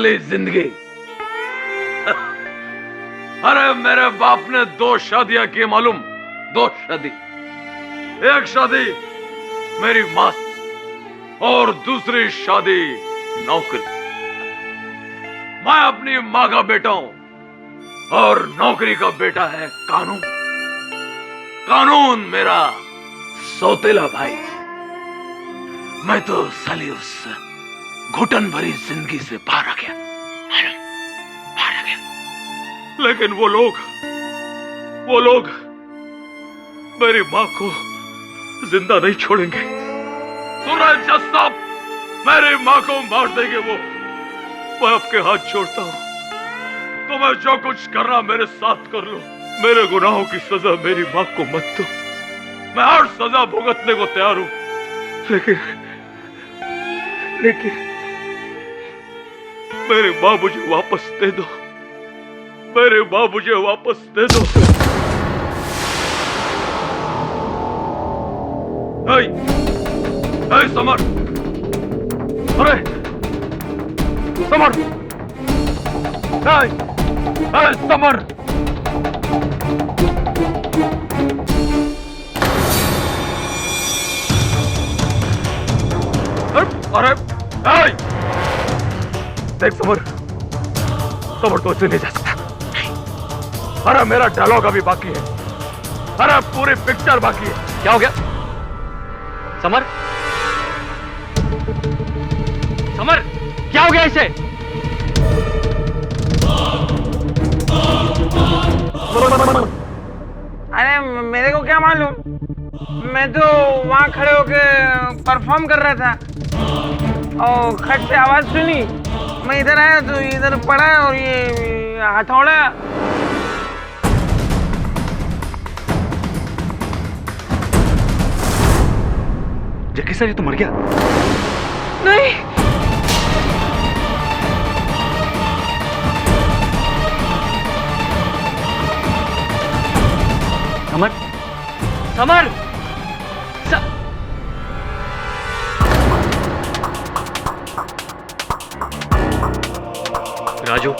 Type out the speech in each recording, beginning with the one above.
वाली जिंदगी। अरे मेरे बाप ने 2 शादियां की मालूम, 2 शादी। एक शादी मेरी मां से और दूसरी शादी नौकरी। मैं अपनी मां का बेटा हूं और नौकरी का बेटा है कानून। कानून मेरा सौतेला भाई। मैं तो साली उस घुटन भरी जिंदगी से बाहर आ गया, बाहर आ गया। लेकिन वो लोग मेरी मां को जिंदा नहीं छोड़ेंगे। सूरज जज साहब, मेरी मां को मार देंगे वो। मैं आपके हाथ जोड़ता हूं, तो मैं जो कुछ करना मेरे साथ कर लो। मेरे गुनाहों की सजा मेरी मां को मत दो। मैं हर सजा भुगतने को तैयार हूं, लेकिन मेरी मां मुझे वापस दे दो। मेरी मां मुझे वापस दे दो। ऐ समर, अरे समर, ऐ समर, अरे देख समर तो ऐसे नहीं जा सकता। अरे मेरा डायलॉग अभी बाकी है। अरे पूरी पिक्चर बाकी है। क्या हो गया समर? समर क्या हो गया इसे? अरे मेरे को क्या मालूम, मैं तो वहां खड़े होके परफॉर्म कर रहा था और खट से आवाज सुनी। मैं इधर आया तो इधर पड़ा और ये हथौड़ा। जक्की सर, ये तो मर गया। नहीं, समर, समर, राजू,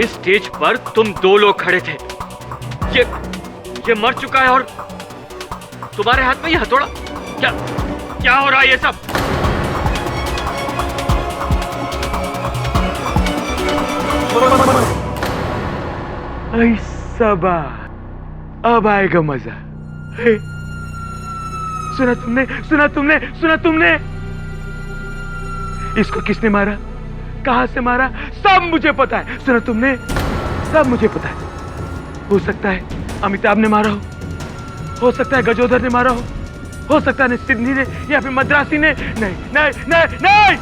इस स्टेज पर तुम 2 लोग खड़े थे। ये मर चुका है और तुम्हारे हाथ में ये हथौड़ा। क्या हो रहा है ये सब? ऐसा बात, अब आएगा मजा। सुना तुमने इसको किसने मारा, कहां से मारा, सब मुझे पता है। सुना तुमने, सब मुझे पता है। हो सकता है अमिताभ ने मारा हो सकता है गजोधर ने मारा हो सकता है सिडनी ने या फिर मद्रासी ने। नहीं नहीं नहीं नहीं,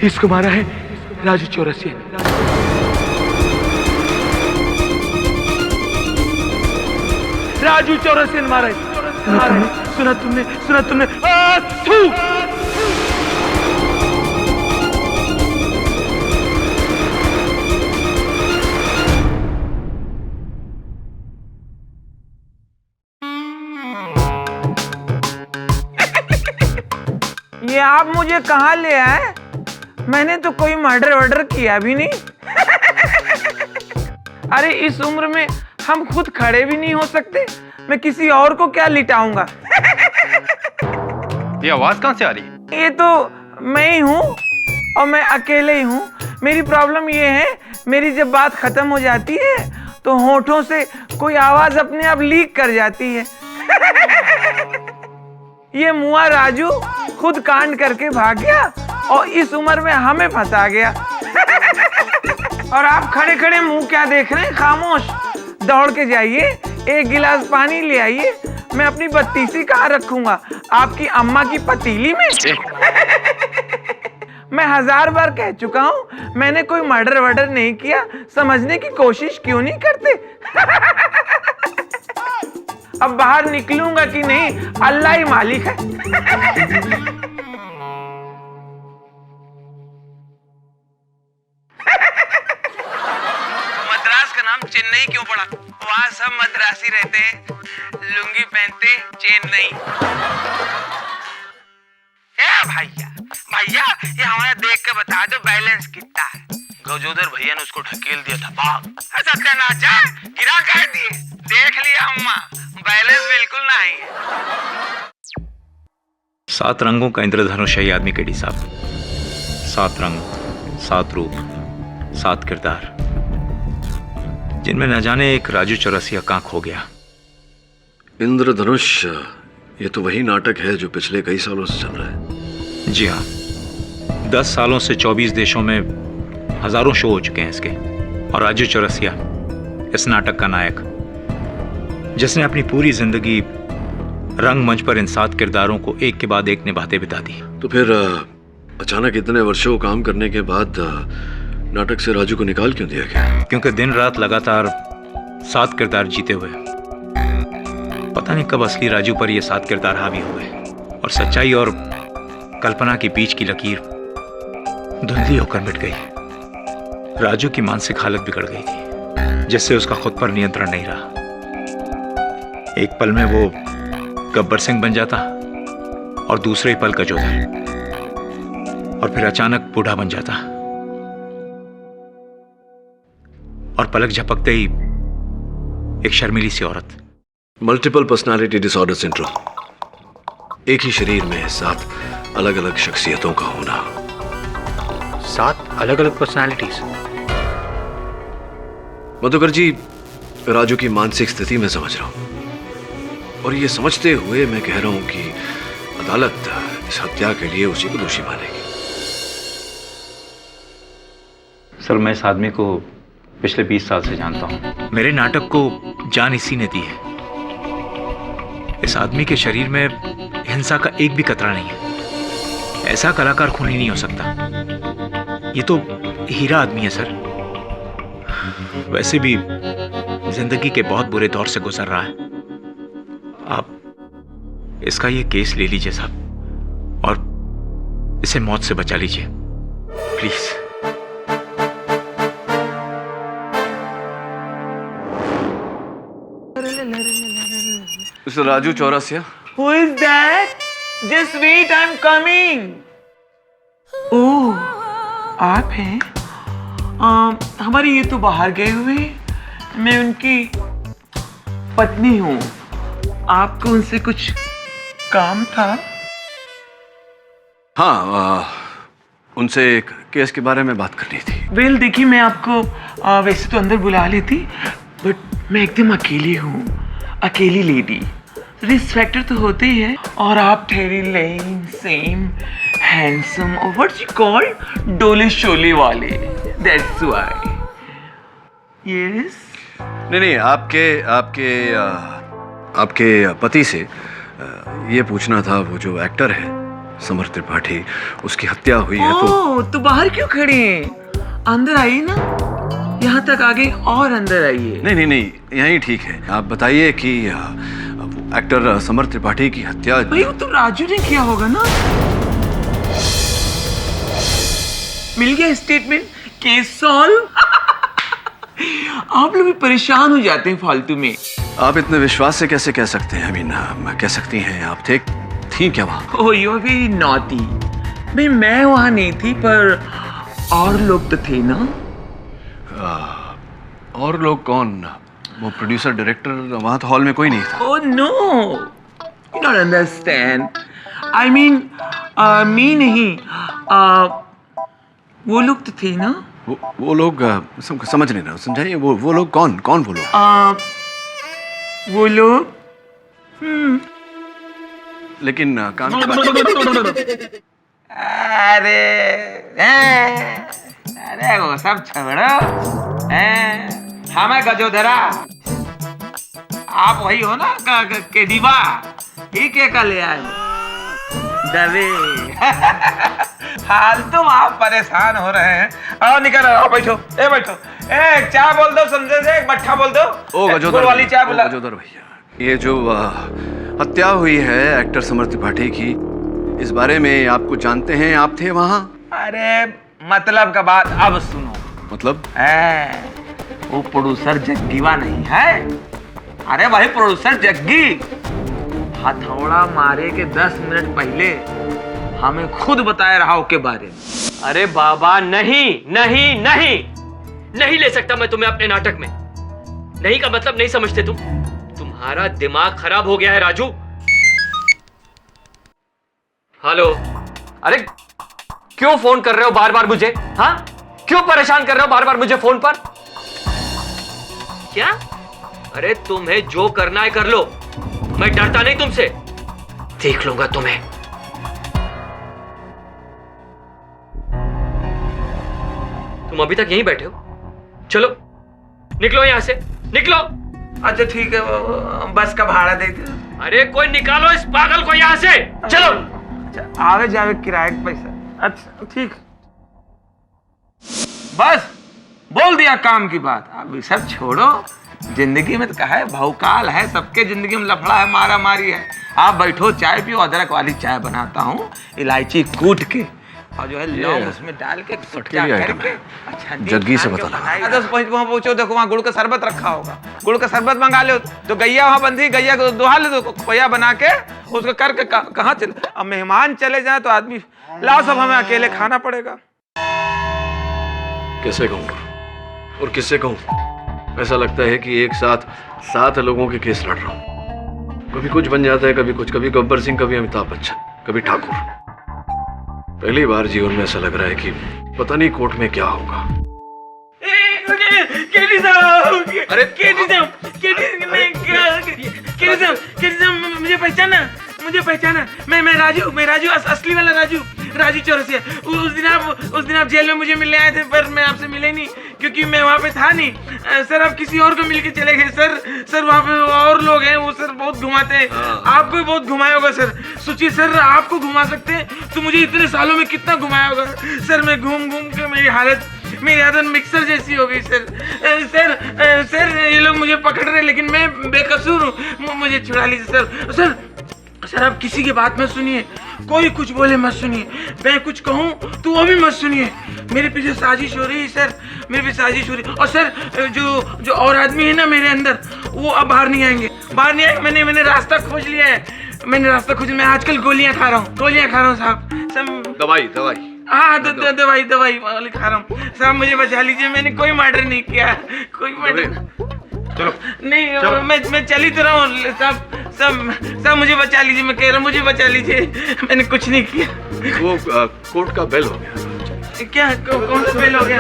इसको मारा है राजू चौरसिया ने। राजू चौरसिया ने मारा है। सुना तुमने ये आप मुझे कहाँ ले आए? मैंने तो कोई मर्डर किया भी नहीं। अरे इस उम्र में हम खुद खड़े भी नहीं हो सकते, मैं किसी और को क्या लिटाऊंगा। ये आवाज कहां से आ रही है? ये तो मैं ही हूँ और मैं अकेले ही हूँ। मेरी प्रॉब्लम ये है, मेरी जब बात खत्म हो जाती है तो होठों से कोई आवाज अपने आप लीक कर जाती है। ये मुआ राजू खुद कांड करके भाग गया और इस उम्र में हमें फंसा गया। और आप खड़े खड़े मुंह क्या देख रहे हैं? खामोश, दौड़ के जाइए, 1 गिलास पानी ले आइए। मैं अपनी बत्तीसी कहाँ रखूंगा? आपकी अम्मा की पतीली में। मैं 1000 बार कह चुका हूँ, मैंने कोई मर्डर नहीं किया। समझने की कोशिश क्यों नहीं करते? अब बाहर निकलूंगा कि नहीं, अल्लाह ही मालिक है। मद्रास का नाम चेन्नई क्यों पड़ा? वहां सब मद्रासी रहते हैं, लुंगी पहनते, चेन्नई। भैया भैया ये हमें देख के बता दो बैलेंस कितना है। गजोदर भैया ने उसको ढकेल दिया था भाग। सत्यानाश जा गिरा कह दिए। देख लिया अम्मा, बैलेंस बिल्कुल नहीं है। 7 रंगों का इंद्रधनुष है ये आदमी केडी साहब। 7 रंग, 7 रूप, 7 किरदार, जिनमें न जाने एक राजू चौरसिया कहाँ खो गया। इंद्रधनुष, ये तो वही नाटक है जो पिछले कई सालों से चल रहा है। जी हाँ, 10 सालों से 24 देशों में हजारों शो हो चुके हैं इसके। और राजू चौरसिया इस नाटक का नायक, जिसने अपनी पूरी जिंदगी रंगमंच पर इन 7 किरदारों को एक के बाद एक निभाते बिता दी। तो फिर अचानक इतने वर्षों काम करने के बाद नाटक से राजू को निकाल क्यों दिया गया? क्योंकि दिन रात लगातार 7 किरदार जीते हुए पता नहीं कब असली राजू पर ये 7 किरदार हावी हुए और सच्चाई और कल्पना के बीच की लकीर धुंधली होकर मिट गई। राजू की मानसिक हालत बिगड़ गई थी, जिससे उसका खुद पर नियंत्रण नहीं रहा। एक पल में वो गब्बर सिंह बन जाता और दूसरे ही पल गजोदर, और फिर अचानक बूढ़ा बन जाता और पलक झपकते ही एक शर्मीली सी औरत। मल्टीपल पर्सनालिटी डिसऑर्डर सिंड्रोम, एक ही शरीर में 7 अलग अलग शख्सियतों का होना। 7 अलग अलग पर्सनालिटीज। मधुकर जी, राजू की मानसिक स्थिति मैं समझ रहा हूं, और ये समझते हुए मैं कह रहा हूं कि अदालत इस हत्या के लिए उसी को दोषी मानेगी। सर, मैं इस आदमी को पिछले 20 साल से जानता हूं। मेरे नाटक को जान इसी ने दी है। इस आदमी के शरीर में हिंसा का एक भी कतरा नहीं है। ऐसा कलाकार खूनी नहीं हो सकता। ये तो हीरा आदमी है सर। वैसे भी जिंदगी के बहुत बुरे दौर से गुजर रहा है। आप इसका ये केस ले लीजिए साहब, और इसे मौत से बचा लीजिए please. Mister Raju Chaurasia. Who is that? Just wait, I'm coming. ओह, आप हैं? हमारे ये तो बाहर गए हुए। मैं उनकी पत्नी हूँ। आपको उनसे कुछ काम था? हाँ, उनसे एक केस के बारे में बात करनी थी। वेल देखिए, मैं आपको वैसे तो अंदर बुला लेती, बट मैं एकदम अकेली हूँ, अकेली लेडी। रिस्क फैक्टर तो होते ही है, और आप ठहरी लेन सेम हैंडसम और व्हाट्स यू कॉल डोले शोले वाले, दैट्स व्हाई। यस। नहीं, आपके पति से ये पूछना था, वो जो एक्टर है समर त्रिपाठी, उसकी हत्या हुई है तो बाहर क्यों खड़े हैं? अंदर आइए ना, यहाँ तक आगे और अंदर आइए। नहीं, यहीं ठीक है। आप बताइए कि एक्टर समर त्रिपाठी की हत्या। भाई वो तो राजू ने किया होगा ना। मिल गया स्टेटमेंट, केस सॉल्व। आप लोग भी परेशान हो जाते हैं फालतू में। आप इतने विश्वास से कैसे कह सकते हैं? कह सकती हैं आप थी क्या वहाँ? ओह, यू आर वेरी नॉटी। भाई मैं वहाँ नहीं थी, पर और लोग तो थे ना। और लोग कौन? वो प्रोड्यूसर, डायरेक्टर, वहाँ तो हॉल में कोई नहीं था। Oh no, you don't understand. I mean me नहीं, वो लोग तो थे ना। वो लोग समझ नहीं रहा, समझाइए। वो लोग कौन वो लोग? वो लोग लेकिन काम अरे वो सब छोड़ो। हमें गजोधरा, आप वही हो ना के दीवा, ठीक है, कल ले आए दबे। हाल तुम आप परेशान हो रहे हैं। आओ निकल, आओ बैठो, बैठो। चाय बोल दो, समझे से एक मट्ठा बोल दो। ओ गजोधर वाली चाय बोला। गजोधर भैया, ये जो हत्या हुई है एक्टर समर त्रिपाठी की, इस बारे में आपको जानते हैं? आप थे वहाँ? अरे मतलब का बात अब सुनो। मतलब? वो प्रोड्यूसर जग्गीवा नहीं है। अरे भाई प्रोड्यूसर जग्गी, हथौड़ा मारे के 10 मिनट पहले हमें खुद बताए रहा के बारे में। अरे बाबा नहीं नहीं नहीं नहीं ले सकता मैं तुम्हें अपने नाटक में। नहीं का मतलब नहीं समझते तुम। तुम्हारा दिमाग खराब हो गया है राजू। हेलो। अरे क्यों फोन कर रहे हो बार बार मुझे? हाँ क्यों परेशान कर रहे हो बार बार मुझे फोन पर? क्या? अरे तुम्हें जो करना है कर लो, मैं डरता नहीं तुमसे। देख लूंगा तुम्हें। तुम अभी तक यहीं बैठे हो? चलो निकलो यहां से, निकलो। अच्छा ठीक है, बस का भाड़ा दे दो। अरे कोई निकालो इस पागल को यहां से, चलो। अच्छा आवे जावे किराए का पैसा। अच्छा ठीक, बस बोल दिया काम की बात। अभी सब छोड़ो, जिंदगी में तो कहा है भौकाल है, सबके जिंदगी में लफड़ा है, मारा मारी है। आप बैठो, चाय पियो, अदरक वाली चाय बनाता हूँ, इलायची कूट के और जो है लौंग उसमें डाल के सुट्टा करके। अच्छा जग्गी से बताना। वहाँ पहुंचो, देखो वहाँ गुड़ का शरबत रखा होगा, गुड़ का शरबत मंगा लो। तो गैया वहाँ बंधी, गैया को दुहा ले दो, खोया बना के उसको करके कहाँ चले। अब मेहमान चले जाए तो आदमी लाओ, सब हमें अकेले खाना पड़ेगा। कैसे कहूँ और किससे कहूँ? ऐसा लगता है कि एक साथ 7 लोगों के केस लड़ रहा हूँ। कभी कुछ बन जाता है, कभी कुछ, कभी गब्बर सिंह, कभी अमिताभ बच्चन, कभी ठाकुर। पहली बार जीवन में ऐसा लग रहा है कि पता नहीं कोर्ट में क्या होगा। अरे मुझे पहचाना, मैं राजू, असली वाला राजू चौरसिया। उस दिन आप जेल में मुझे मिलने आए थे, पर मैं आपसे मिले नहीं क्योंकि मैं वहाँ पे था नहीं। सर आप किसी और को मिलके चले गए। सर वहाँ पे और लोग हैं, वो सर बहुत घुमाते हैं। आपको भी बहुत घुमाया होगा सर। सोचिए सर, आपको घुमा सकते हैं तो मुझे इतने सालों में कितना घुमाया होगा सर। मैं घूम के मेरी आदत मिक्सर जैसी हो गई सर। ये लोग मुझे पकड़ रहे, लेकिन मैं बेकसूर हूँ, मुझे छुड़ा लीजिए सर। आप किसी की बात मत सुनिए, कोई कुछ बोले मत सुनिए। मैं कुछ कहूँ तो वो भी मत सुनिए। मेरे पीछे साजिश हो रही है सर, मेरे पीछे साजिश हो रही है। और सर जो और आदमी है ना मेरे अंदर, वो अब बाहर नहीं आएंगे। मैंने रास्ता खोज लिया है। मैं आजकल गोलियां खा रहा हूँ साहब। दवाई हाँ दवाई वाली खा रहा हूँ साहब। मुझे बचा लीजिए, मैंने कोई मर्डर नहीं किया, कोई मर्डर। चलो नहीं चलो। मैं चली तो रहा हूँ सब मुझे बचा लीजिए। मैं कह रहा हूँ मुझे बचा लीजिए, मैंने कुछ नहीं किया। वो कोर्ट का बेल हो गया। क्या कौन सा बेल हो गया?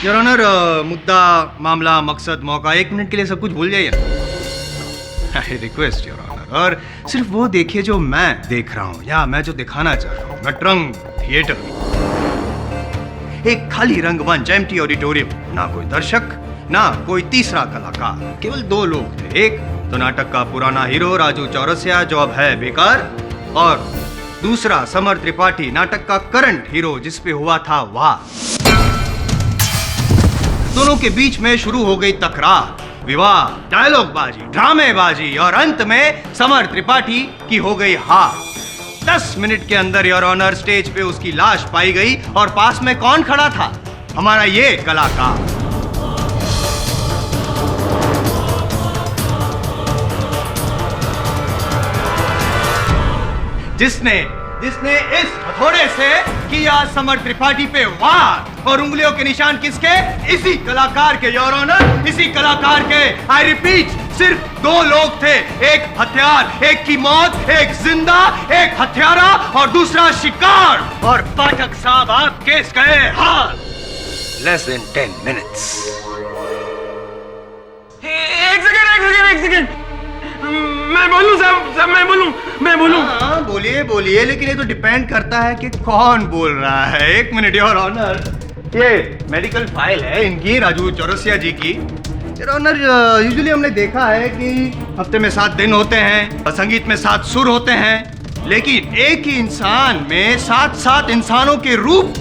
योर ऑनर, मुद्दा, मामला, मकसद, मौका, 1 मिनट के लिए सब कुछ भूल जाइए। आई रिक्वेस्ट योर ऑनर, और सिर्फ वो देखिए जो मैं देख रहा हूँ या मैं जो दिखाना चाह रहा हूँ। नटरंग थिएटर, एक खाली रंगमंच, एम्प्टी ऑडिटोरियम, ना कोई दर्शक, ना कोई तीसरा कलाकार, केवल 2 लोग थे। एक तो नाटक का पुराना हीरो राजू चौरसिया, जो अब है बेकार, और दूसरा समर त्रिपाठी, नाटक का करंट हीरो, जिसपे हुआ था वार। दोनों के बीच में शुरू हो गई तकरार, विवाद, डायलॉगबाजी, ड्रामेबाजी, और अंत में समर त्रिपाठी की हो गई हार। 10 मिनट के अंदर योर ऑनर स्टेज पे उसकी लाश पाई गई, और पास में कौन खड़ा था? हमारा ये कलाकार। जिसने इस हथौड़े से किया समर त्रिपाठी पे वार, और उंगलियों के निशान किसके? इसी कलाकार के योर ऑनर, इसी कलाकार के। आई रिपीट, सिर्फ 2 लोग थे, एक हथियार, एक की मौत, एक जिंदा, एक हत्यारा और दूसरा शिकार। और पाठक साहब, आप केस गए हार। Less than 10 minutes. एक सेकंड। मैं बोलूं साहब, मैं बोलूं। हाँ बोलिए, लेकिन ये तो डिपेंड करता है कि कौन बोल रहा है। 1 मिनट योर ऑनर, ये मेडिकल फाइल है इनकी, राजू चौरसिया जी की। योर ऑनर, यूजुअली हमने देखा है कि हफ्ते में 7 दिन होते हैं, संगीत में 7 सुर होते हैं, लेकिन एक ही इंसान में 7 इंसानों के रूप।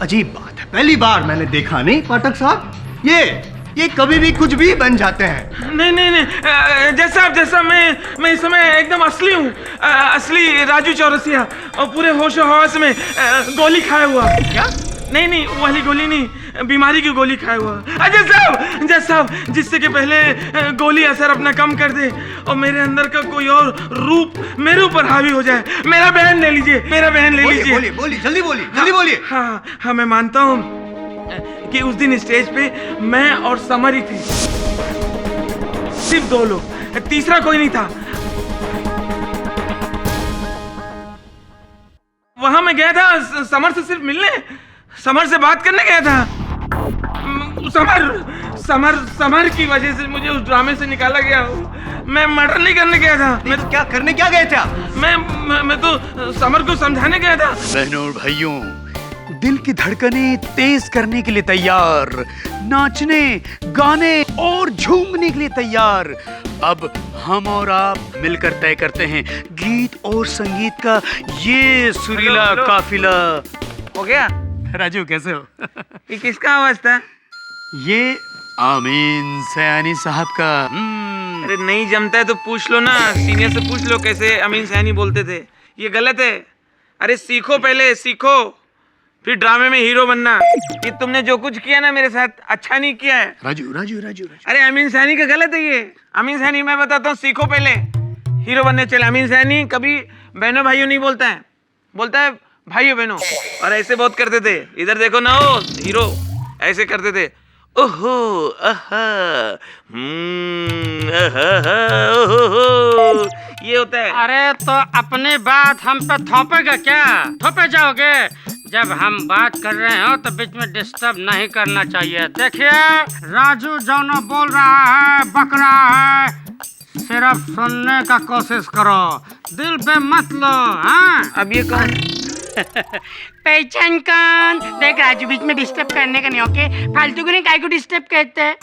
अजीब बात है, पहली बार मैंने देखा। नहीं पाठक साहब, ये कभी भी कुछ भी बन जाते हैं। नहीं, जैसा मैं इस समय एकदम असली हूँ, असली राजू चौरसिया, और पूरे होश हवास में गोली खाया हुआ। क्या? नहीं नहीं, वो वाली गोली नहीं, बीमारी की गोली खाया हुआ। जज साहब, जिससे कि पहले गोली असर अपना कम कर दे और मेरे अंदर का कोई और रूप मेरे ऊपर हावी हो जाए। मेरा बहन ले लीजिए, मेरा बहन ले लीजिए। बोलिए बोलिए, जल्दी बोलिए, जल्दी बोलिए। हाँ, मैं मानता हूँ कि उस दिन स्टेज पे मैं और समर ही थे, सिर्फ 2 लोग, तीसरा कोई नहीं था। वहां मैं गया था समर से सिर्फ मिलने, समर से बात करने गया था। समर की वजह से मुझे उस ड्रामे से निकाला गया। मैं मर्डर नहीं करने गया था। मैं तो क्या करने क्या गए थे आप? मैं तो समर को समझाने गया था। बहनों और भाइयों, दिल की धड़कनें तेज करने के लिए तैयार, नाचने, गाने और झूमने के लिए तैयार। अब हम और आप मिलकर तय करते हैं गीत और संगीत का ये सुरीला काफिला। हो गया? राजू कैसे हो? ये किसका आवाज था? ये आमीन सयानी साहब का। अरे नहीं जमता है तो पूछ लो ना, सीनियर से पूछ लो कैसे अमीन सैनी बोलते थे। ये गलत है। अरे सीखो, पहले सीखो, फिर ड्रामे में हीरो बनना। ये तुमने जो कुछ किया ना मेरे साथ, अच्छा नहीं किया है। राजू राजू राजू राजू अरे अमीन सैनी का गलत है ये। अमीन सैनी मैं बताता हूँ, सीखो पहले, हीरो बनने चले। अमीन सैनी कभी बहनों भाइयों नहीं बोलता है, बोलता है भाइयों बहनों। और ऐसे बहुत करते थे, इधर देखो ना, ओ हीरो ऐसे करते थे। ओहो आहा, ओहो, ये होता है। अरे तो अपनी बात हम पे थोपेगा क्या? थोपे जाओगे? जब हम बात कर रहे हो तो बीच में डिस्टर्ब नहीं करना चाहिए। देखिए राजू जो बोल रहा है, बक रहा है, सिर्फ सुनने का कोशिश करो, दिल पे मत लो। हाँ, अब ये कौन? पहचान कौन? देख राजू, बीच में डिस्टर्ब करने का नहीं, ओके? फालतू को नहीं, काय को डिस्टर्ब कहते हैं?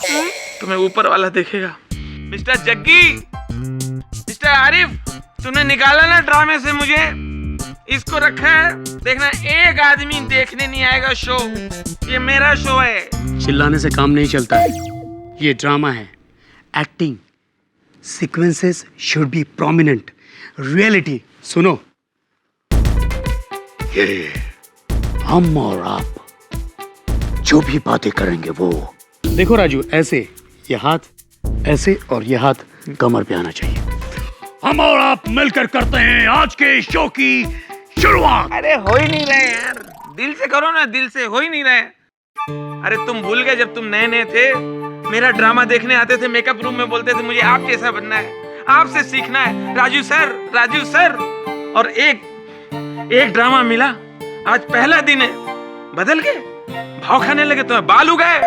तुम्हें ऊपर वाला देखेगा। मिस्टर जग्गी, मिस्टर आरिफ, तूने निकाला ना ड्रामे से मुझे, इसको रखा है। देखना एक आदमी देखने नहीं आएगा शो, ये मेरा शो है। चिल्लाने से काम नहीं चलता है, ये ड्रामा है, acting, sequences should be prominent, reality. सुनो, ये हम और आप जो भी बातें करेंगे वो, देखो राजू, ऐसे ये हाथ ऐसे और ये हाथ कमर पे आना चाहिए। हम और आप मिलकर करते हैं आज के शो की शुरुआत। अरे हो ही नहीं रहे यार, दिल से करो ना, दिल से हो ही नहीं रहे। अरे तुम भूल गए जब तुम नए नए थे, मेरा ड्रामा देखने आते थे, मेकअप रूम में बोलते थे मुझे आप जैसा बनना है, आपसे सीखना है, राजू सर, राजू सर। और एक ड्रामा मिला, आज पहला दिन है, बदल गए, भाव खाने लगे, तो बाल उगाए।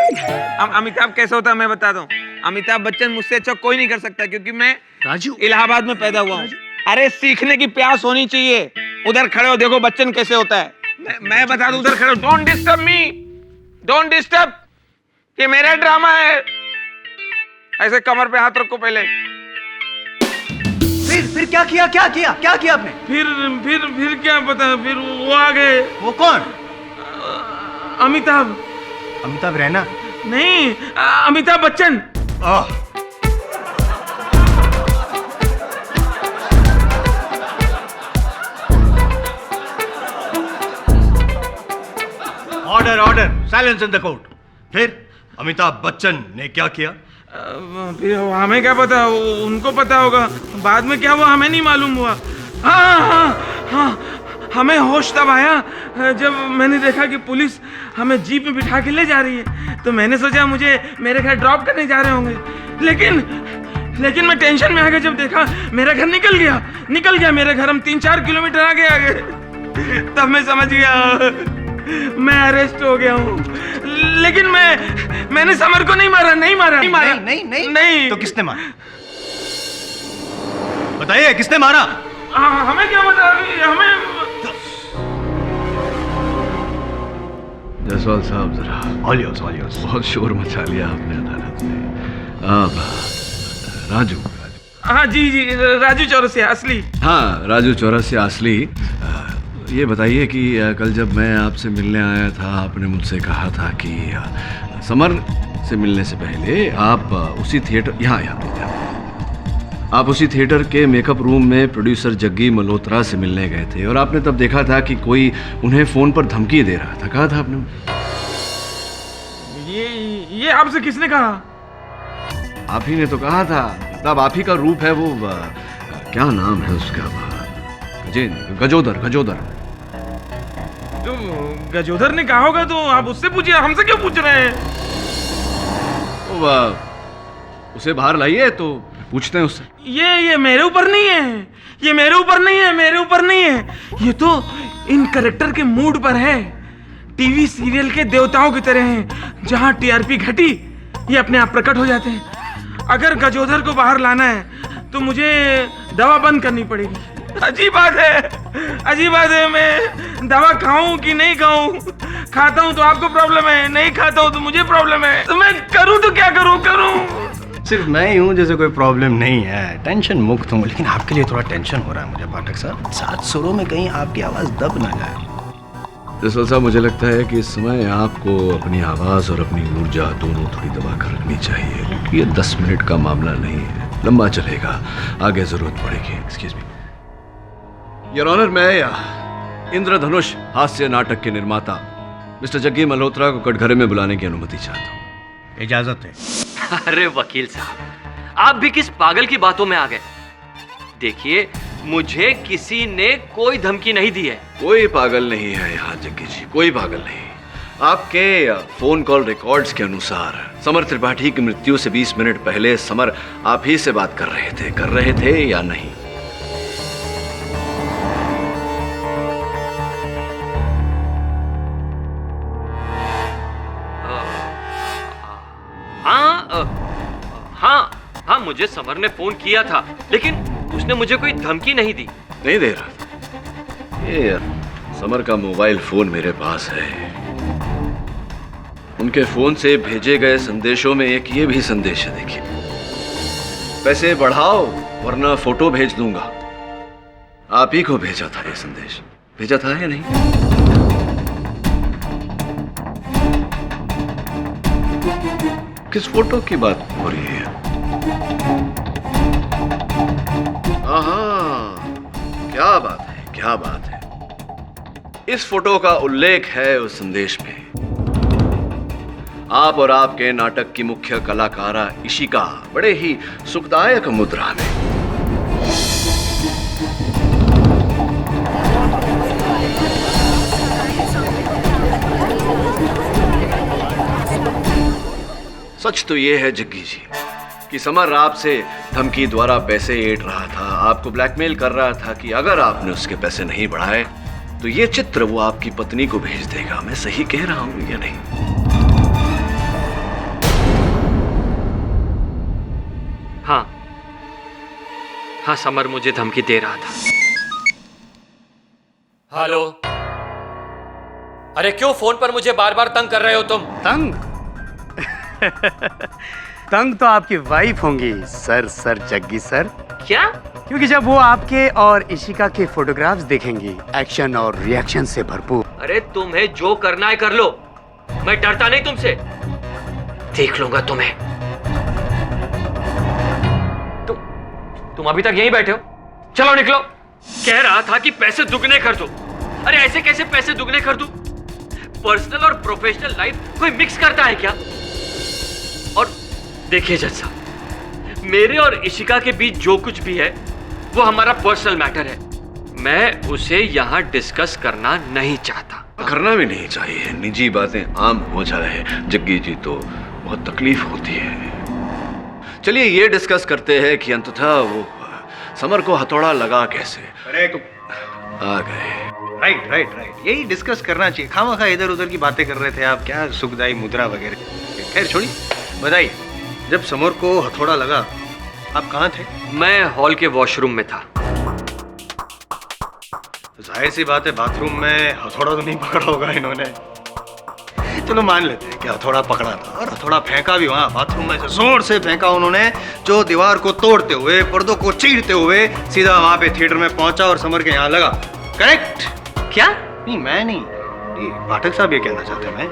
अमिताभ कैसा होता है मैं बताता हूँ। अमिताभ बच्चन मुझसे अच्छा कोई नहीं कर सकता, क्योंकि मैं राजू इलाहाबाद में पैदा हुआ हूँ। अरे सीखने की प्यास होनी चाहिए। उधर खड़े हो, देखो बच्चन कैसे होता है। मैं बता दूं, उधर खड़े हो, don't disturb me, don't disturb, ये मेरा ड्रामा है। ऐसे कमर पे हाथ रखो पहले। फिर क्या किया, क्या किया, क्या किया आपने? फिर क्या पता, फिर वो आ गए। वो कौन? अमिताभ। अमिताभ रैना? नहीं, Amitabh Bachchan. Order order, silence in the court. फिर अमिताभ बच्चन ने क्या किया? फिर हमें क्या पता, उनको पता होगा। बाद में क्या हुआ हमें नहीं मालूम हुआ। हाँ, हमें होश तब आया जब मैंने देखा कि पुलिस हमें जीप में बिठा के ले जा रही है। तो मैंने सोचा मुझे मेरे घर ड्रॉप करने जा रहे होंगे, लेकिन मैं टेंशन में आ गया जब देखा मेरा घर निकल गया मेरे घर, हम 3-4 किलोमीटर आगे। तब मैं समझ गया मैं अरेस्ट हो गया हूँ। लेकिन मैंने समर को नहीं मारा। नहीं। तो किसने मारा? बताइए, किसने मारा? हमें क्या बता, हमें। जसवाल साहब, जरा ऑलियोस बहुत शोर मचा लिया आपने अदालत में। राजू। हाँ जी, राजू चौरसिया असली। हाँ, राजू चौरसिया असली। ये बताइए कि कल जब मैं आपसे मिलने आया था, आपने मुझसे कहा था कि समर से मिलने से पहले आप उसी थिएटर, यहाँ आप उसी थिएटर के मेकअप रूम में प्रोड्यूसर जग्गी मल्होत्रा से मिलने गए थे, और आपने तब देखा था कि कोई उन्हें फ़ोन पर धमकी दे रहा था। कहा था आपने? ये आपसे किसने कहा? आप ही ने तो कहा था, तब आप ही का रूप है वो क्या नाम है उसका? गजोदर। गजोदर तो गजोदर ने कहा होगा तो आप उससे पूछिए, हमसे क्यों पूछ रहे हैं? उसे बाहर लाइए तो पूछते हैं उससे। ये मेरे ऊपर नहीं है, ये मेरे ऊपर नहीं है, मेरे ऊपर नहीं है। ये तो इन करेक्टर के मूड पर है। टीवी सीरियल के देवताओं की तरह हैं, जहां टीआरपी घटी ये अपने आप प्रकट हो जाते हैं। अगर गजोदर को बाहर लाना है तो मुझे दवा बंद करनी पड़ेगी। अजीब बात है, अजीब बात है। मैं दवा खाऊं कि नहीं खाऊं? खाता हूं तो आपको प्रॉब्लम है, नहीं खाता हूं तो मुझे प्रॉब्लम है। तो मैं करूं तो क्या करूं? सिर्फ मैं ही हूँ जैसे कोई प्रॉब्लम नहीं है, टेंशन मुक्त हूँ, लेकिन आपके लिए थोड़ा टेंशन हो रहा है मुझे पाठक साहब। 7 सुरों में कहीं आपकी आवाज़ दब ना जाए। जसवाल साहब, मुझे लगता है कि इस समय आपको अपनी आवाज़ और अपनी ऊर्जा दोनों थोड़ी दबा कर रखनी चाहिए, क्योंकि ये 10 मिनट का मामला नहीं है, लंबा चलेगा, आगे ज़रूरत पड़ेगी। एक्सक्यूज मी योर ऑनर, मैं इंद्रधनुष हास्य नाटक के निर्माता मिस्टर जग्गी मल्होत्रा को कटघरे में बुलाने की अनुमति चाहता हूँ। इजाज़त है। अरे वकील साहब, आप भी किस पागल की बातों में आ गए? देखिए, मुझे किसी ने कोई धमकी नहीं दी है। कोई पागल नहीं है यहाँ जग्गी जी, कोई पागल नहीं। आपके फोन कॉल रिकॉर्ड्स के अनुसार समर त्रिपाठी की मृत्यु से 20 मिनट पहले समर आप ही से बात कर रहे थे या नहीं? हाँ, मुझे समर ने फोन किया था, लेकिन उसने मुझे कोई धमकी नहीं दी। नहीं दे रहा। ये समर का मोबाइल फोन मेरे पास है। उनके फोन से भेजे गए संदेशों में एक ये भी संदेश है, देखिए। पैसे बढ़ाओ वरना फोटो भेज दूंगा। आप ही को भेजा था ये संदेश, भेजा था या नहीं? किस फोटो की बात हो रही है? क्या बात है, क्या बात है। इस फोटो का उल्लेख है उस संदेश में। आप और आपके नाटक की मुख्य कलाकारा इशिका बड़े ही सुखदायक मुद्रा में। सच तो यह है जग्गी जी कि समर आपसे धमकी द्वारा पैसे ऐंठ रहा था, आपको ब्लैकमेल कर रहा था कि अगर आपने उसके पैसे नहीं बढ़ाए तो ये चित्र वो आपकी पत्नी को भेज देगा। मैं सही कह रहा हूं या नहीं? हाँ, समर मुझे धमकी दे रहा था। हेलो, अरे क्यों फोन पर मुझे बार बार तंग कर रहे हो तुम? तंग? तंग तो आपकी वाइफ होंगी सर जग्गी सर। क्या? क्योंकि जब वो आपके और इशिका के फोटोग्राफ्स देखेंगी, एक्शन और रिएक्शन से भरपूर। अरे तुम्हें जो करना है कर लो, मैं डरता नहीं तुमसे। देख लूंगा तुम्हें। तुम अभी तक यहीं बैठे हो? चलो निकलो। कह रहा था कि पैसे दुगने कर दो। अरे ऐसे कैसे पैसे दुगने कर दूं? पर्सनल और प्रोफेशनल लाइफ कोई मिक्स करता है क्या? और देखिए जज साहब, मेरे और इशिका के बीच जो कुछ भी है वो हमारा पर्सनल मैटर है। मैं उसे यहाँ डिस्कस करना नहीं चाहता। करना भी नहीं चाहिए, निजी बातें आम हो जाए जग्गी जी तो बहुत तकलीफ होती है। चलिए ये डिस्कस करते हैं कि अंततः वो समर को हथौड़ा लगा कैसे। करेक्ट। आ गए। राइट, यही डिस्कस करना चाहिए। खामखा इधर उधर की बातें कर रहे थे आप, क्या सुखदाई मुद्रा वगैरह। खैर छोड़िए, बताइए, जब समर को हथौड़ा लगा आप कहाँ थे? मैं हॉल के वॉशरूम में था। जाहिर सी बात है, बाथरूम में हथौड़ा तो नहीं पकड़ा होगा इन्होंने। चलो मान लेते हैं कि हथौड़ा पकड़ा था, और हथौड़ा फेंका भी वहाँ बाथरूम में से जोर से फेंका उन्होंने, जो दीवार को तोड़ते हुए, पर्दों को चीरते हुए सीधा वहाँ पे थिएटर में पहुंचा और समर के यहाँ लगा। करेक्ट? क्या? नहीं, मैं नहीं, ये पाठक साहब ये कहना चाहते हैं। मैं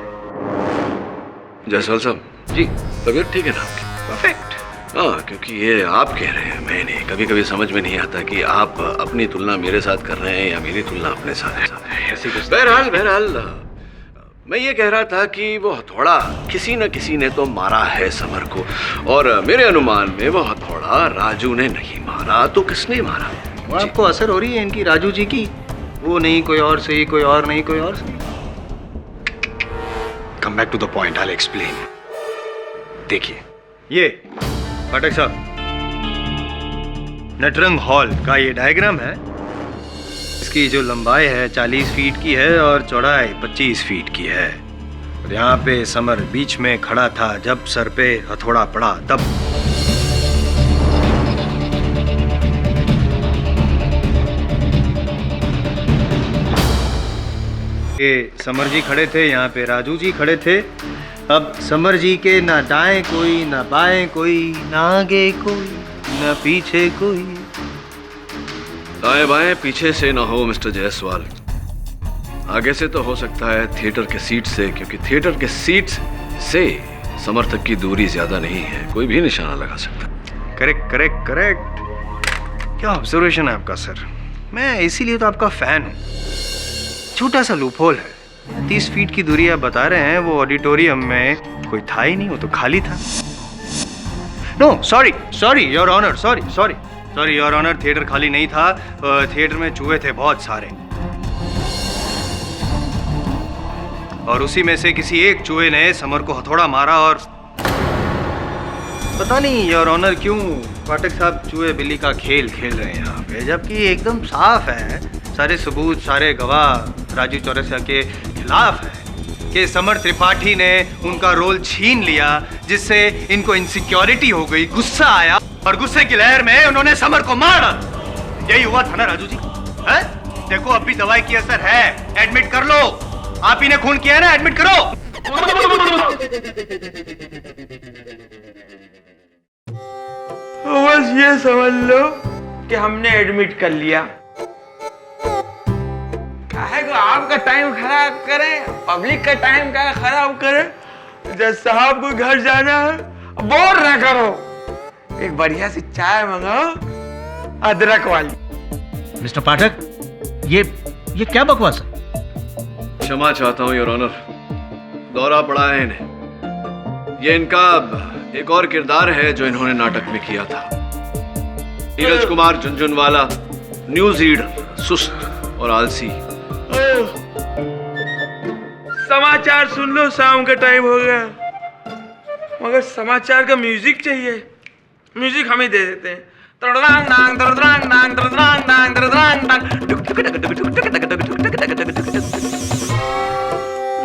जायसवाल साहब जी, तबीयत ठीक है ना आपकी? परफेक्ट। हाँ, क्योंकि ये आप कह रहे हैं, मैं नहीं। कभी कभी समझ में नहीं आता कि आप अपनी तुलना मेरे साथ कर रहे हैं या मेरी तुलना अपने साथ है। बहरहाल मैं ये कह रहा था कि वो हथौड़ा किसी न किसी ने तो मारा है समर को, और मेरे अनुमान में वो हथौड़ा राजू ने नहीं मारा, तो किसने मारा? वो आपको असर हो रही है इनकी राजू जी की? वो नहीं कोई और सही, कोई और नहीं कोई और सही। Come back to the point, I will explain. देखिए ये पाठक साहब, नटरंग हॉल का ये डायग्राम है। इसकी जो लंबाई है 40 फीट की है और चौड़ाई 25 फीट की है। और यहाँ पे समर बीच में खड़ा था जब सर पे हथौड़ा पड़ा तब। ये समर जी खड़े थे, यहाँ पे राजू जी खड़े थे। अब समर जी के ना दाएं कोई, ना बाएं कोई, ना आगे कोई, ना पीछे कोई। दाएं बाएं पीछे से ना हो मिस्टर जायसवाल, आगे से तो हो सकता है थिएटर के सीट से, क्योंकि थिएटर के सीट से समर तक की दूरी ज्यादा नहीं है, कोई भी निशाना लगा सकता। Correct correct correct. क्या ऑब्जर्वेशन है आपका सर। मैं इसीलिए तो आपका फैन हूँ। छोटा सा लूपहोल है, 30 फीट की दूरी आप बता रहे हैं, वो ऑडिटोरियम में कोई था ही नहीं, वो तो खाली था। No sorry sorry your honour, sorry sorry sorry your honour, theatre खाली नहीं था, थिएटर में चूहे थे बहुत सारे, और उसी में से किसी एक चूहे ने समर को हथौड़ा मारा। और पता नहीं योर ऑनर क्यों पाठक साहब चूहे बिल्ली का खेल खेल रहे हैं यहाँ पे, जबकि एकदम साफ है, सारे सबूत सारे गवाह राजू चौरसिया के खिलाफ है कि समर त्रिपाठी ने उनका रोल छीन लिया, जिससे इनको इनसिक्योरिटी हो गई, गुस्सा आया और गुस्से की लहर में उन्होंने समर को मार डाला। यही हुआ था ना राजू जी? है? देखो अब भी दवाई की असर है, एडमिट कर लो। आप ही ने खून किया है ना, एडमिट करो। बस ये समझ लो कि हमने एडमिट कर लिया। काहे को आपका टाइम खराब करें, पब्लिक का टाइम का खराब करें। जज साहब को घर जाना है, बोर ना करो, एक बढ़िया सी चाय मंगाओ अदरक वाली। मिस्टर पाठक, ये क्या बकवास है? क्षमा चाहता हूँ योर ऑनर, दौरा पड़ा है इन्हें। ये इनका एक और किरदार है जो इन्होंने नाटक में किया था। नीरज कुमार झुनझुनवाला, न्यूज रीडर, सुस्त और आलसी। समाचार सुन लो, शाम का टाइम हो गया, मगर समाचार का म्यूजिक चाहिए। म्यूजिक हम ही दे देते हैं।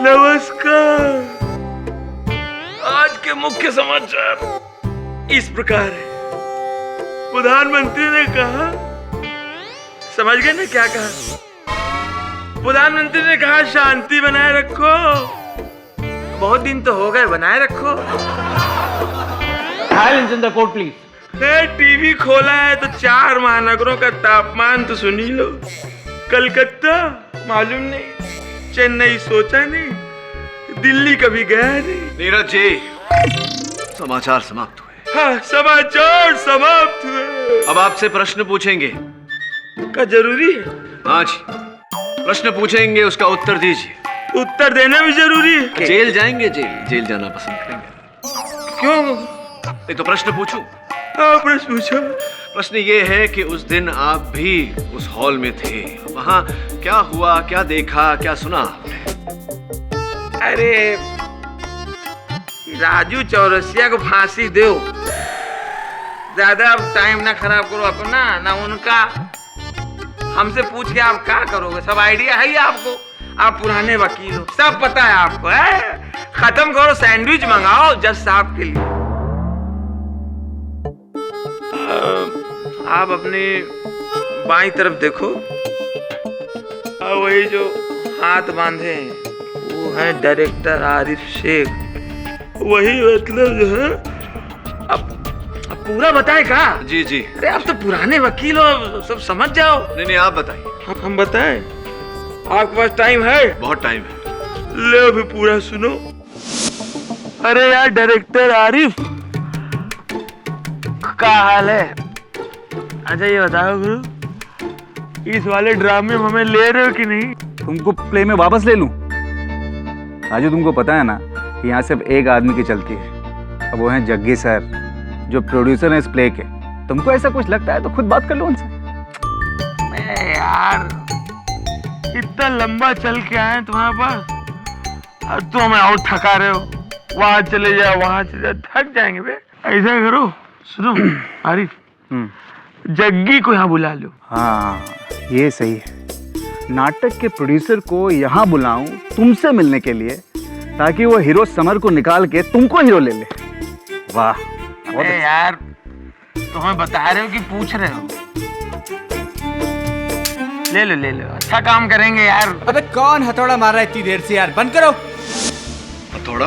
नमस्कार। आज के मुख्य समाचार इस प्रकार है। प्रधानमंत्री ने कहा, समझ गए ना क्या कहा? प्रधानमंत्री ने कहा शांति बनाए रखो। बहुत दिन तो हो गए, बनाए रखो। Silence in the court, please. TV खोला है तो 4 महानगरों का तापमान तो सुन ही लो। कलकत्ता मालूम नहीं, चेन्नई सोचा नहीं, दिल्ली कभी गया नहीं। नीरज जी, समाचार समाप्त हुए। हाँ, समाचार समाप्त हुए। अब आपसे प्रश्न पूछेंगे। क्या जरूरी है? हाँ जी, प्रश्न पूछेंगे, उसका उत्तर दीजिए। उत्तर देना भी जरूरी है? जेल जाएंगे? जेल जाना पसंद करेंगे? क्यों? नहीं तो प्रश्न पूछूं? हाँ, प्रश्न पूछो। प्रश्न ये है कि उस दिन आप भी उस हॉल में थे, वहां क्या हुआ, क्या देखा, क्या सुना आपने? अरे राजू चौरसिया को फांसी दो, ज्यादा अब टाइम ना खराब करो अपना ना उनका। हमसे पूछ के आप क्या करोगे? सब आइडिया है ही आपको, आप पुराने वकील हो, सब पता है आपको। है? खत्म करो, सैंडविच मंगाओ जज साहब के लिए। आप अपनी बाईं तरफ देखो, वही जो हाथ बांधे हैं वो है डायरेक्टर आरिफ शेख। वही मतलब जो है। अब पूरा बताए का? जी जी। अरे आप तो पुराने वकील हो, सब समझ जाओ। नहीं आप बताइए। हम बताएं? आपके पास टाइम है? बहुत टाइम है। ले भी पूरा सुनो। अरे यार डायरेक्टर आरिफ, क्या हाल है? अच्छा ये बताओ गुरु, इस वाले ड्रामे में हमें ले रहे हो कि नहीं? तुमको प्ले में वापस ले लूं? राजू तुमको पता है ना कि यहाँ सिर्फ एक आदमी की चलती है, अब वो है जग्गी सर जो प्रोड्यूसर हैं इस प्ले के। तुमको ऐसा कुछ लगता है तो खुद बात कर लो उनसे। यार इतना लंबा चल के आए तुम्हारे पास और तुम हमें और थका रहे हो। वहां चले जाओ वहां चले जाओ, थक जाएंगे बे। ऐसा करो, सुनो आरिफ, जग्गी को यहाँ बुला लो। हाँ ये सही है, नाटक के प्रोड्यूसर को यहाँ बुलाऊं तुमसे मिलने के लिए ताकि वो हीरो समर को निकाल के तुमको हीरो ले ले। वाह अरे यार तुम्हें बता रहे हो कि पूछ रहे हो? ले लो ले लो, अच्छा काम करेंगे यार। अबे कौन हथौड़ा मार रहा है इतनी देर से यार, बंद करो। हथौड़ा?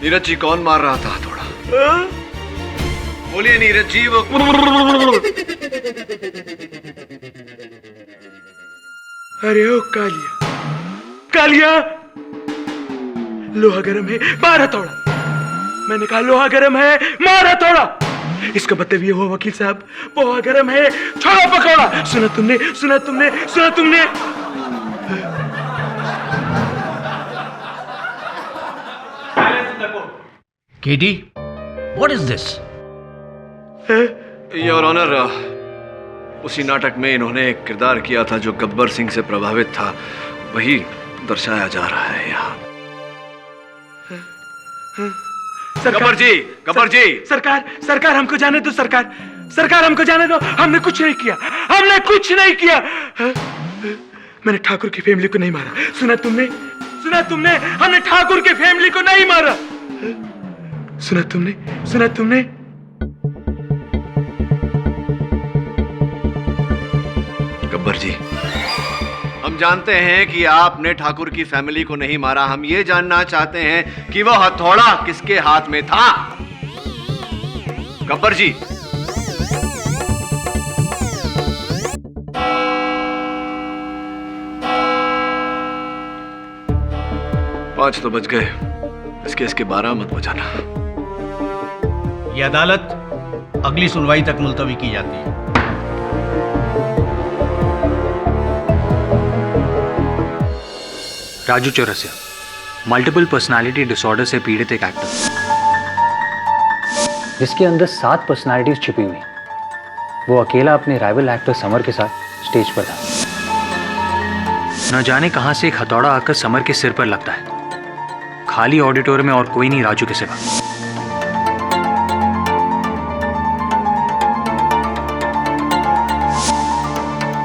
नीरज जी कौन मार रहा था हथौड़ा? बोलिए नीरज जी। वो अरे ओ कालिया, कालिया लोहा गरम है, मार हथौड़ा। मैंने कहा लोहा गरम है, मार हथौड़ा। इसका मतलब ये हुआ वकील साहब लोहा गरम है, छोड़ा पकौड़ा। सुना तुमने, सुना तुमने, सुना तुमने। KD, what is this? Your honour, उसी नाटक में इन्होंने एक किरदार किया था जो गब्बर सिंह से प्रभावित था, वही दर्शाया जा रहा है यहाँ। गब्बर जी, गब्बर जी। सरकार, सरकार हमको जाने दो। सरकार, सरकार हमको जाने दो। हमने कुछ नहीं किया, हमने कुछ नहीं किया। मैंने ठाकुर की फैमिली को नहीं मारा। सुना तुमने, सुना तुमने, हमने ठाकुर की फैमिली को नहीं मारा। सुना तुमने, सुना तुमने। गब्बर जी, हम जानते हैं कि आपने ठाकुर की फैमिली को नहीं मारा। हम ये जानना चाहते हैं कि वो हथौड़ा किसके हाथ में था। गब्बर जी। पांच तो बज गए, इस केस के 12 मत बजाना। ये अदालत अगली सुनवाई तक मुलतवी की जाती है। Raju Chaurasia, multiple personality disorder से पीड़ित एक एक्टर जिसके अंदर 7 पर्सनालिटीज छिपी हुई, वो अकेला अपने राइवल एक्टर समर के साथ स्टेज पर था। न जाने कहां से एक हथौड़ा आकर समर के सिर पर लगता है। खाली ऑडिटोरियम में और कोई नहीं राजू के सिवा।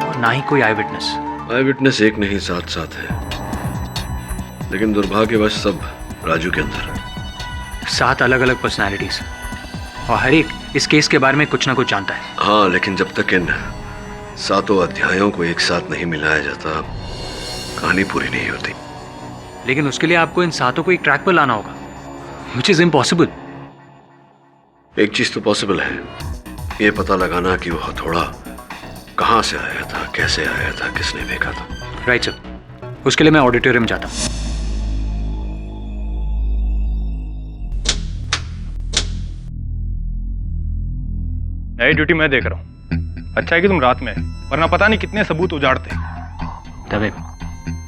और ना ही कोई आई विटनेस। आई विटनेस एक नहीं 7 है, लेकिन दुर्भाग्यवश सब राजू के अंदर। 7 अलग अलग पर्सनालिटीज और हर एक इस केस के बारे में कुछ ना कुछ जानता है। हाँ, लेकिन जब तक इन 7 अध्यायों को एक साथ नहीं मिलाया जाता, कहानी पूरी नहीं होती। लेकिन उसके लिए आपको इन 7 को एक ट्रैक पर लाना होगा, which is impossible। एक चीज तो पॉसिबल है, ये पता लगाना कि वो हथौड़ा कहां से आया था, कैसे आया था, किसने फेंका था। राइट सर, उसके लिए मैं ऑडिटोरियम जाता हूँ। नई ड्यूटी मैं देख रहा हूँ। अच्छा है कि तुम रात में, वरना पता नहीं कितने सबूत उजाड़ते। दबे,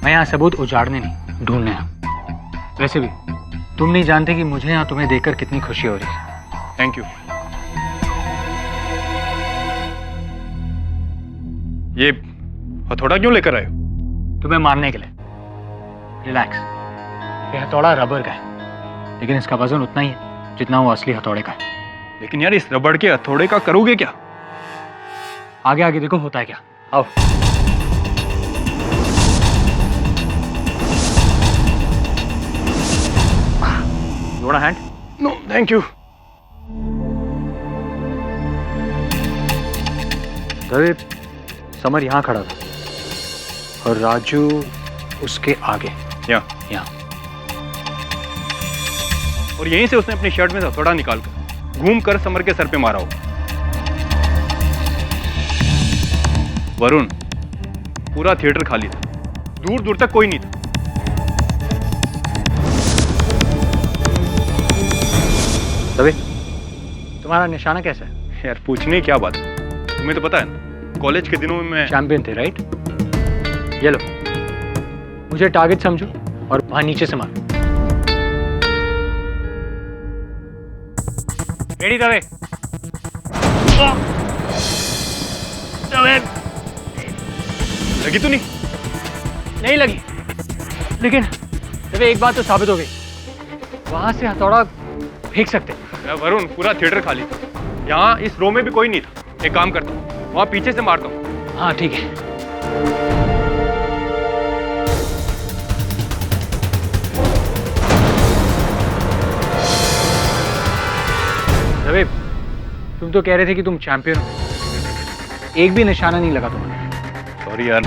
मैं यहाँ सबूत उजाड़ने नहीं, ढूंढने आया। वैसे भी तुम नहीं जानते कि मुझे यहाँ तुम्हें देखकर कितनी खुशी हो रही है। Thank you. ये हथौड़ा क्यों लेकर आए हो? तुम्हें मारने के लिए। रिलैक्स, ये हथौड़ा रबर का है, लेकिन इसका वजन उतना ही है जितना वो असली हथौड़े का है। लेकिन यार, इस रबड़ के हथौड़े का करोगे क्या? आगे आगे देखो होता है क्या। आओ। You want a hand? No thank you. दबे, समर यहाँ खड़ा था और राजू उसके आगे। यहाँ। और यहीं से उसने अपनी शर्ट में से हथौड़ा निकालकर घूम कर समर के सर पे मारा हो। वरुण, पूरा थिएटर खाली था, दूर दूर तक कोई नहीं था। दबे, तुम्हारा निशाना कैसा है? यार पूछने की क्या बात है, तुम्हें तो पता है ना, कॉलेज के दिनों में मैं चैंपियन थे, राइट? ये लो, मुझे टारगेट समझो और वहां नीचे से मार। रेडी दवे? लगी तो नहीं? नहीं लगी, लेकिन दवे एक बात तो साबित हो गई, वहां से हथौड़ा फेंक सकते। वरुण, पूरा थिएटर खाली था, यहाँ इस रो में भी कोई नहीं था। एक काम करता हूँ, वहाँ पीछे से मारता हूँ। हाँ ठीक है। दवे, तुम तो कह रहे थे कि तुम चैंपियन हो, एक भी निशाना नहीं लगा तुम्हारा। सॉरी यार,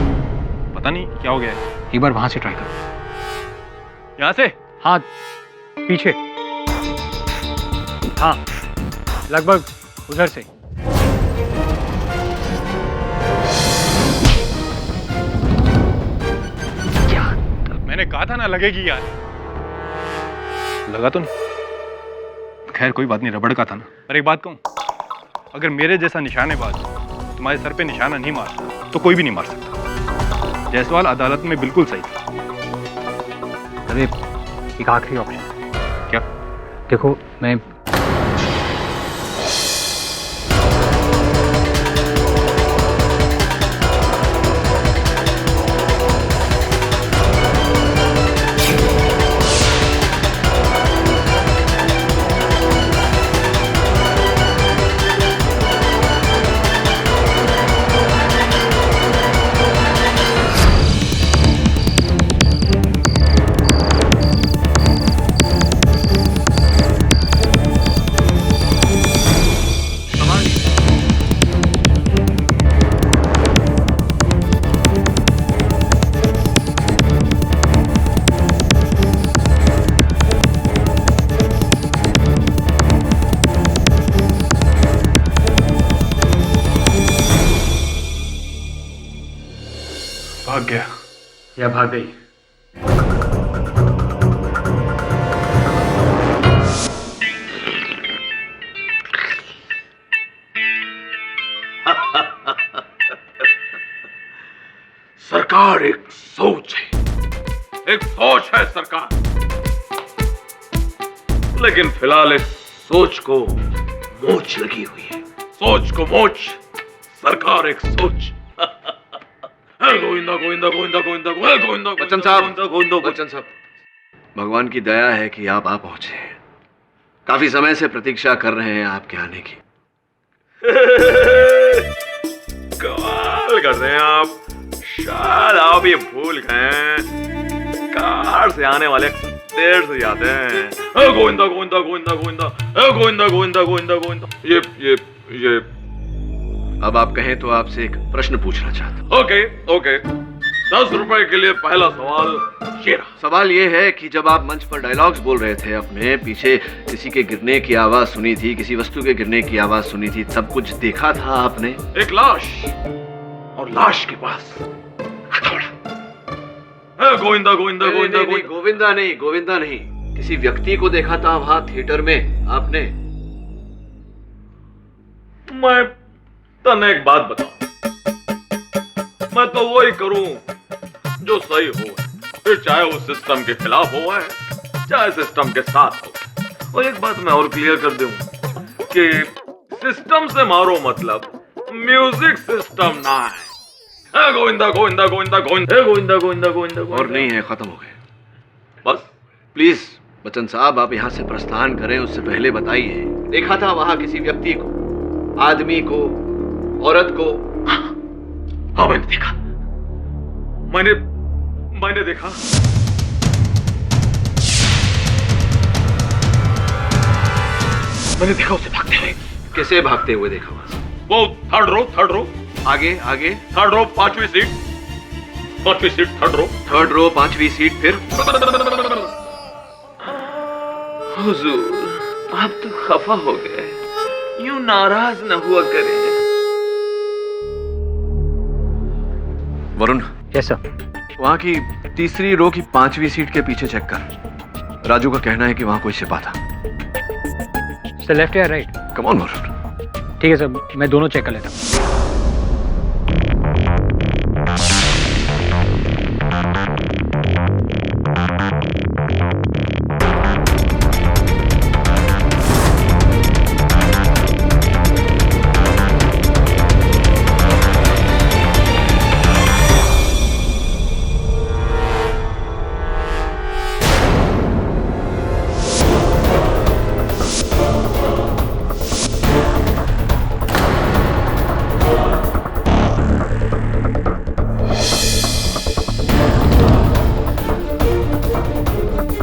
पता नहीं क्या हो गया है। एक बार वहां से ट्राई करो। यहाँ से? हाँ, पीछे। हाँ, लगभग उधर से। मैंने कहा था ना लगेगी यार। लगा तो नहीं? खैर कोई बात नहीं, रबड़ का था ना। पर एक बात कहूं, अगर मेरे जैसा निशानेबाज तुम्हारे सर पे निशाना नहीं मारता तो कोई भी नहीं मार सकता। जायसवाल अदालत में बिल्कुल सही था। अरे एक आखिरी ऑप्शन। क्या? देखो, मैं भाग गया या भाग गई। सरकार एक सोच है, एक सोच है सरकार, लेकिन फिलहाल इस सोच को मोच लगी हुई है। सोच को मोच, सरकार एक सोच। गोविंदा गोविंदा गोविंदा गोविंदा गोविंदा। बच्चन साहब, बच्चन साहब, भगवान की दया है कि आप आ पहुंचे हैं। काफी समय से प्रतीक्षा कर रहे हैं आपके आने की। कमाल कर रहे हैं आप, शायद आप ये भूल गए, कार से आने वाले देर से जाते हैं। गोविंदा गोविंदा गोविंदा गोविंदा गोविंदा गोविंदा गोविंदा गोविंदा। ये अब आप कहें तो आपसे एक प्रश्न पूछना चाहता हूं। ओके, 10 रुपए के लिए पहला सवाल ये रहा। सवाल ये है कि जब आप मंच पर डायलॉग्स बोल रहे थे, अपने पीछे किसी के गिरने की आवाज सुनी थी, किसी वस्तु के गिरने की आवाज सुनी थी, सब कुछ देखा था आपने? एक लाश, और लाश के पास हथौड़ा। गोविंदा गोविंदा गोविंदा गोविंदा नहीं, किसी व्यक्ति को देखा था वहां थिएटर में आपने? मैं तने एक बात बताऊं, मैं तो वही करूं जो सही हो, फिर चाहे वो सिस्टम के खिलाफ हो चाहे सिस्टम के साथ हो। और एक बात मैं और क्लियर कर दूं कि सिस्टम से मारो मतलब म्यूजिक सिस्टम ना है। गोविंदा गोविंदा गोविंदा गोविंदा गोविंदा गोविंदा गोविंदा। और नहीं है, खत्म हो गए। बस प्लीज बच्चन साहब, आप यहाँ से प्रस्थान करें उससे पहले बताइए, देखा था वहां किसी व्यक्ति को, आदमी को, औरत को? हाँ मैंने देखा, मैंने देखा। मैंने देखा उसे भागते हुए। कैसे भागते हुए देखा वहां से? वो थर्ड रो। आगे थर्ड रो 5वीं सीट, थर्ड रो 5वीं सीट। फिर हुजूर, आप तो खफा हो गए, यूं नाराज न हुआ करें। Varun, yes sir. वहां की तीसरी रो की 5वीं सीट के पीछे चेक कर। राजू का कहना है कि वहां कोई सिपा था। सर लेफ्ट या राइट? Come on Varun. ठीक है सर, मैं दोनों चेक कर लेता हूँ।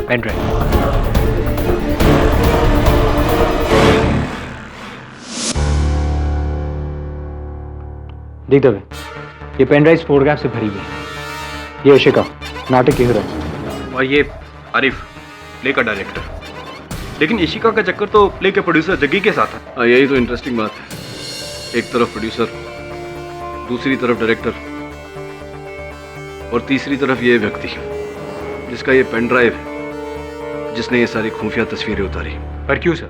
Pen drive. देख दबे, ये पेन ड्राइव फोटोग्राफ से भरी हुई है। ये इशिका, नाटक की हीरोइन, और ये आरिफ, प्ले का डायरेक्टर। लेकिन इशिका का चक्कर तो प्ले के प्रोड्यूसर जग्गी के साथ है। हाँ, यही तो इंटरेस्टिंग बात है। एक तरफ प्रोड्यूसर, दूसरी तरफ डायरेक्टर, और तीसरी तरफ ये व्यक्ति जिसका ये पेन ड्राइव है, जिसने ये सारी खुफिया तस्वीरें उतारी। पर क्यों सर?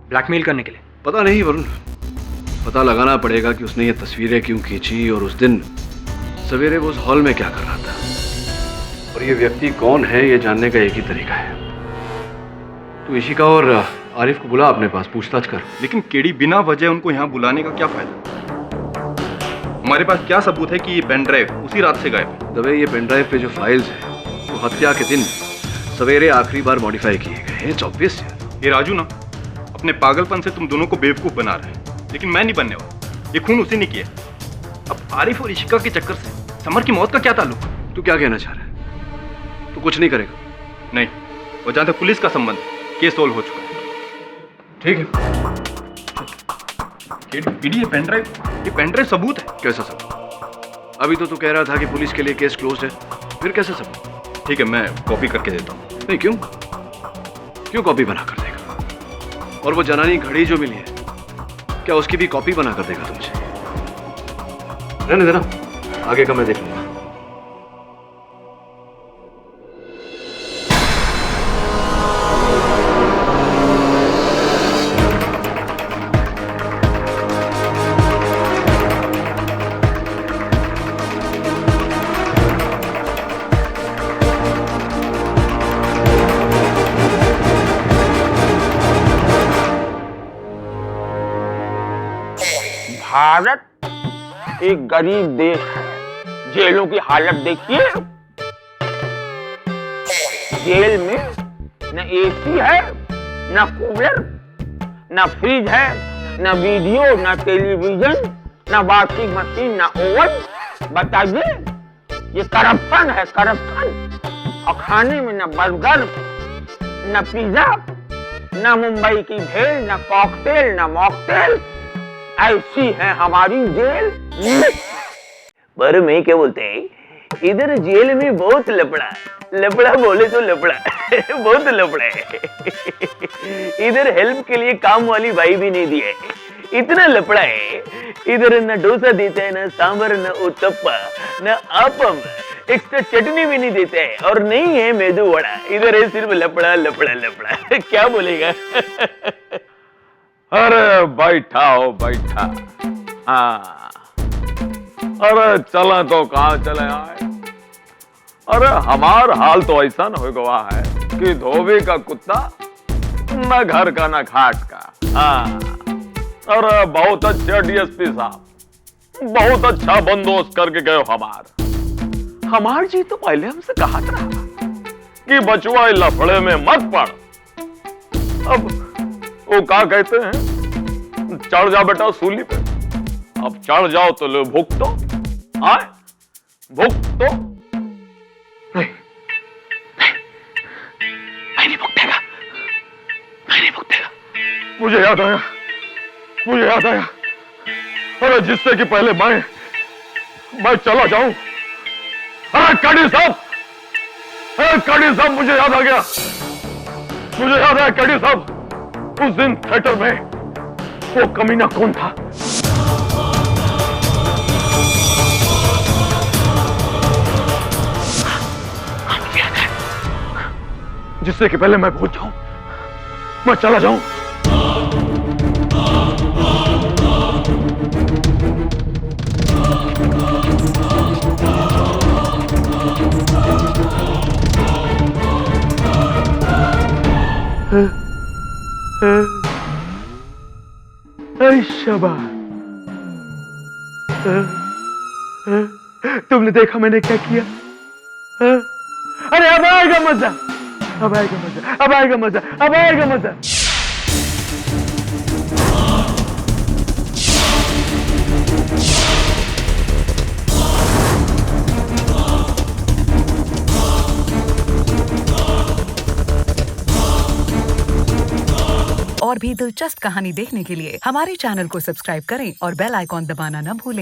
ब्लैकमेल करने के लिए? पता नहीं वरुण, पता लगाना पड़ेगा कि उसने ये तस्वीरें क्यों खींची और उस दिन सवेरे वो उस हॉल में क्या कर रहा था। और ये व्यक्ति कौन है, ये जानने का एक ही तरीका है। तू इशिका और आरिफ को बुला अपने पास, पूछताछ कर। लेकिन केडी बिना वजह उनको यहाँ बुलाने का क्या फायदा? हमारे पास क्या सबूत है कि ये पेन ड्राइव उसी रात से गायब है? दबे, ये पेन ड्राइव पे जो फाइल्स हैं वो हत्या के दिन सवेरे आखिरी बार मॉडिफाई किए गए हैं। इट्स ऑब्वियस है। ये राजू ना अपने पागलपन से तुम दोनों को बेवकूफ बना रहे हैं, लेकिन मैं नहीं बनने वाला। ये खून उसी ने किया। अब आरिफ और इशिका के चक्कर से समर की मौत का क्या ताल्लुक? तू क्या कहना चाह रहा है? तू कुछ नहीं करेगा? नहीं, और जहां तक पुलिस का संबंध है, केस सोल्व हो चुका है। ठीक है। ये पेन ड्राइव सबूत है। कैसा सबूत? अभी तो तू कह रहा था कि पुलिस के लिए केस क्लोज है, फिर कैसे सबूत? ठीक है, मैं कॉपी करके देता हूँ। नहीं, क्यों कॉपी बना कर देगा? और वो जनानी घड़ी जो मिली है, क्या उसकी भी कॉपी बना कर देगा तुमसे? रहने देना, आगे का मैं देख लूंगा। भारत एक गरीब देश है। जेलों की हालत देखिए। जेल में न एसी है, न कूलर, न फ्रिज है, न वीडियो, न टेलीविजन, न वॉशिंग मशीन, न ओवन। बताइए, ये करप्शन है, करप्शन। और खाने में न बर्गर, न पिज्जा, न मुंबई की भेल, न कॉकटेल, न मॉकटेल। ऐसी है हमारी जेल। पर मैं क्या बोलते हैं, इधर जेल में बहुत लफड़ा, लफड़ा बोले तो लफड़ा बहुत लफड़ा है। इधर हेल्प के लिए काम वाली भाई भी नहीं दिए, इतना लफड़ा है। इधर न डोसा देते हैं, न सांभर, न उत्तप्पा, न आपम, एक्स्ट्रा चटनी भी नहीं देते हैं, और नहीं है मेदू वड़ा। इधर है सिर्फ लफड़ा लफड़ा लफड़ा। क्या बोलेगा? अरे बैठा हो, बैठा। हाँ, अरे चला तो कहाँ चले आए। अरे हमार हाल तो ऐसा न हो गवा है कि धोबी का कुत्ता न घर का न घाट का। हाँ, अरे बहुत अच्छे डीएसपी साहब, बहुत अच्छा बंदोबस्त करके गए हमार जी तो पहले हमसे कहा था कि बचुआ लफड़े में मत पड़। अब वो क्या कहते हैं, चढ़ जा बेटा सूली पे। अब चढ़ जाओ तो लो भुगतो। आए भुगतो। नहीं, मैं नहीं भुगतेगा, मैं नहीं भुगतेगा। मुझे याद आया, अरे जिससे कि पहले मैं चला जाऊं। अरे कड़ी साहब, मुझे याद आ गया, कड़ी साहब। उस दिन थिएटर में वो कमीना कौन था? जिससे कि पहले मैं भूल जाऊं, मैं चला जाऊं। शाबाश, तुमने देखा मैंने क्या किया? अरे अब आएगा मजा, अब आएगा मजा, अब आएगा मजा, अब आएगा मजा। और भी दिलचस्प कहानी देखने के लिए हमारे चैनल को सब्सक्राइब करें और बेल आइकॉन दबाना न भूलें।